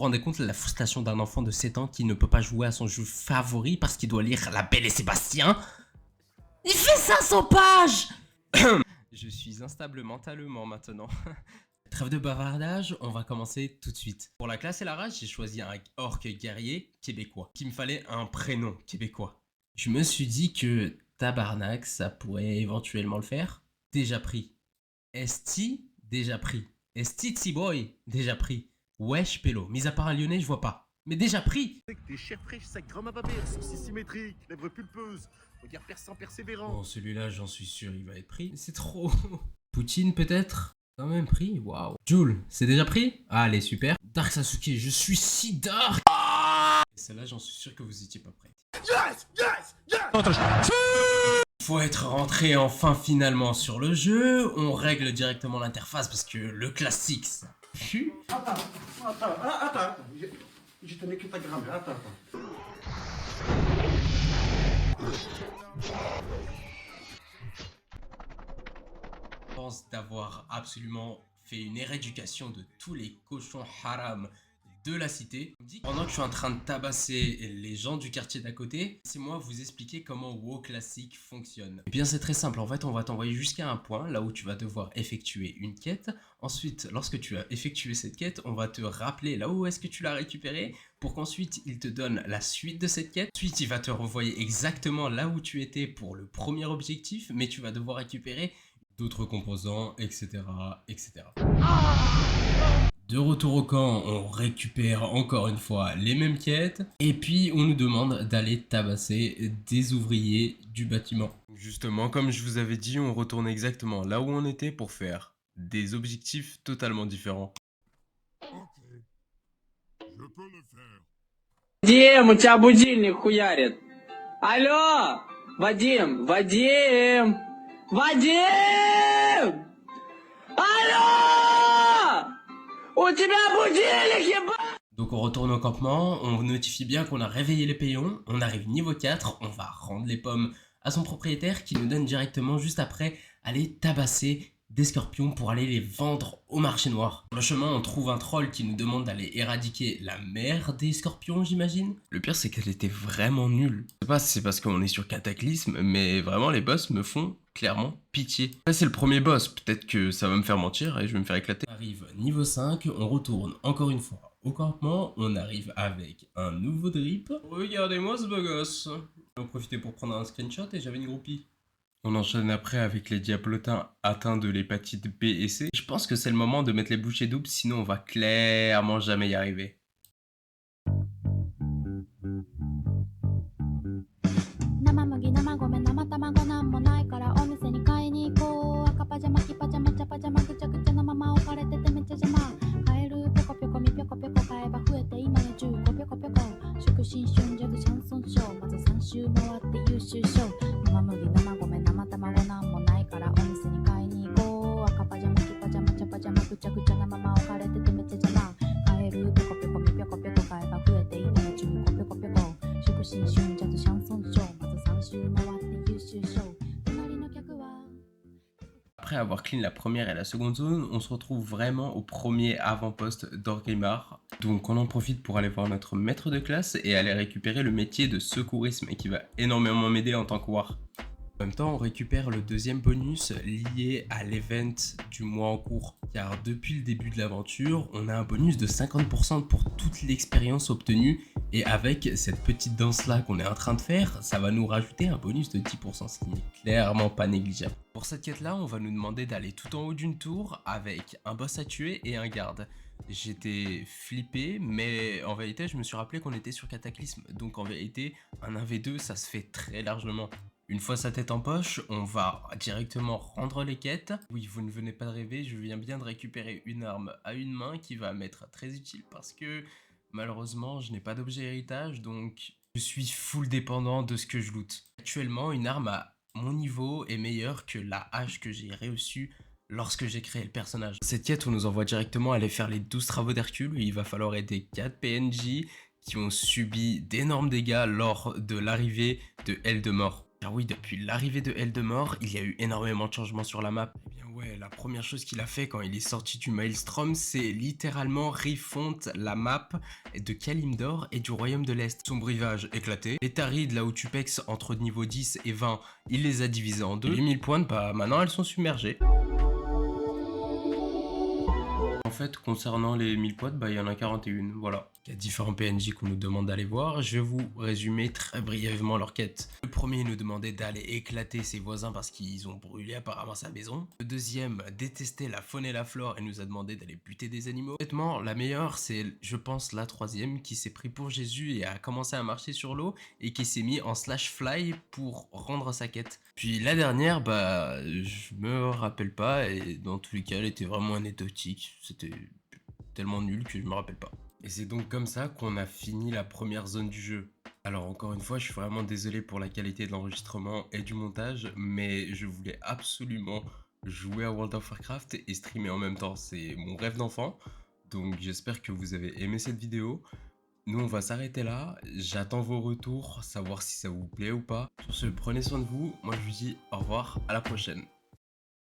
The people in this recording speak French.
Vous vous rendez compte de la frustration d'un enfant de 7 ans qui ne peut pas jouer à son jeu favori parce qu'il doit lire La Belle et Sébastien? Il fait 500 pages. Je suis instable mentalement maintenant. Trêve de bavardage, on va commencer tout de suite. Pour la classe et la race, j'ai choisi un orc guerrier québécois. Qu'il me fallait un prénom québécois. Je me suis dit que tabarnak, ça pourrait éventuellement le faire. Déjà pris. Esti, déjà pris. Esti Tsiboy, déjà pris. Wesh Pélo, mis à part un lyonnais, je vois pas. Mais déjà pris. Tes chairs fraîches, sac grand à babère, sourcils symétriques, lèvres pulpeuses, regard perçant persévérant. Bon, celui-là, j'en suis sûr, il va être pris. C'est trop. Poutine, peut-être? Quand même pris, waouh. Joule, c'est déjà pris? Allez, super. Dark Sasuke, je suis si dark. Et celle-là, j'en suis sûr que vous étiez pas prêts. Yes, yes, yes. Faut être rentré enfin finalement sur le jeu. On règle directement l'interface parce que le classique, ça pue. Attends. Je tenais que ta grammaire, attends. Je pense d'avoir absolument fait une éréducation de tous les cochons haram de la cité. Pendant que je suis en train de tabasser les gens du quartier d'à côté, c'est moi vous expliquer comment WoW Classic fonctionne. Et bien c'est très simple, en fait on va t'envoyer jusqu'à un point là où tu vas devoir effectuer une quête. Ensuite, lorsque tu as effectué cette quête, on va te rappeler là où est-ce que tu l'as récupéré pour qu'ensuite il te donne la suite de cette quête. Ensuite il va te renvoyer exactement là où tu étais pour le premier objectif, mais tu vas devoir récupérer d'autres composants, etc. etc. De retour au camp, on récupère encore une fois les mêmes quêtes. Et puis on nous demande d'aller tabasser des ouvriers du bâtiment. Justement, comme je vous avais dit, on retourne exactement là où on était pour faire des objectifs totalement différents. Je peux le faire. Вадим, у тебя будильник хуярит. Алло! Вадим! Вадим! Вадим! Алло! У тебя будильник, ебать! Donc on retourne au campement, on notifie bien qu'on a réveillé les paillons, on arrive niveau 4, on va rendre les pommes à son propriétaire qui nous donne directement juste après aller tabasser des scorpions pour aller les vendre au marché noir. Sur le chemin, on trouve un troll qui nous demande d'aller éradiquer la mère des scorpions, j'imagine. Le pire, c'est qu'elle était vraiment nulle. Je sais pas si c'est parce qu'on est sur Cataclysme, mais vraiment, les boss me font clairement pitié. Là, c'est le premier boss, peut-être que ça va me faire mentir et je vais me faire éclater. On arrive niveau 5, on retourne encore une fois au campement, on arrive avec un nouveau drip. Regardez-moi ce beau gosse. J'en profiter pour prendre un screenshot et j'avais une groupie. On enchaîne après avec les diablotins atteints de l'hépatite B et C. Je pense que c'est le moment de mettre les bouchées doubles, sinon on va clairement jamais y arriver. Après avoir clean la première et la seconde zone, on se retrouve vraiment au premier avant-poste d'Orgrimmar. Donc on en profite pour aller voir notre maître de classe et aller récupérer le métier de secourisme et qui va énormément m'aider en tant que war. En même temps, on récupère le deuxième bonus lié à l'event du mois en cours. Car depuis le début de l'aventure, on a un bonus de 50% pour toute l'expérience obtenue. Et avec cette petite danse-là qu'on est en train de faire, ça va nous rajouter un bonus de 10%, ce qui n'est clairement pas négligeable. Pour cette quête-là, on va nous demander d'aller tout en haut d'une tour avec un boss à tuer et un garde. J'étais flippé, mais en vérité, je me suis rappelé qu'on était sur Cataclysme. Donc en vérité, un 1v2, ça se fait très largement. Une fois sa tête en poche, on va directement rendre les quêtes. Oui, vous ne venez pas de rêver, je viens bien de récupérer une arme à une main qui va m'être très utile parce que malheureusement, je n'ai pas d'objet héritage, donc je suis full dépendant de ce que je loot. Actuellement, une arme à mon niveau est meilleure que la hache que j'ai reçue lorsque j'ai créé le personnage. Cette quête, on nous envoie directement aller faire les 12 travaux d'Hercule. Il va falloir aider 4 PNJ qui ont subi d'énormes dégâts lors de l'arrivée de Eldemort. Car oui, depuis l'arrivée de Eldemort, il y a eu énormément de changements sur la map. Eh bien ouais, la première chose qu'il a fait quand il est sorti du Maelstrom, c'est littéralement refonte la map de Kalimdor et du Royaume de l'Est. Son rivage éclaté, les tarides là où tu pexes entre niveau 10 et 20, il les a divisés en deux. Et les 1000 points, bah maintenant elles sont submergées. En fait, concernant les 1000 potes, bah, il y en a 41, voilà. Il y a différents PNJ qu'on nous demande d'aller voir. Je vais vous résumer très brièvement leur quête. Le premier nous demandait d'aller éclater ses voisins parce qu'ils ont brûlé apparemment sa maison. Le deuxième détestait la faune et la flore et nous a demandé d'aller buter des animaux. Honnêtement, la meilleure, c'est, je pense, la troisième qui s'est pris pour Jésus et a commencé à marcher sur l'eau et qui s'est mis en slash fly pour rendre sa quête. Puis la dernière, bah, je me rappelle pas et dans tous les cas, elle était vraiment anecdotique. C'était tellement nul que je me rappelle pas. Et c'est donc comme ça qu'on a fini la première zone du jeu. Alors encore une fois, je suis vraiment désolé pour la qualité de l'enregistrement et du montage, mais je voulais absolument jouer à World of Warcraft et streamer en même temps. C'est mon rêve d'enfant, donc j'espère que vous avez aimé cette vidéo. Nous, on va s'arrêter là. J'attends vos retours, savoir si ça vous plaît ou pas. Sur ce, prenez soin de vous. Moi, je vous dis au revoir, à la prochaine.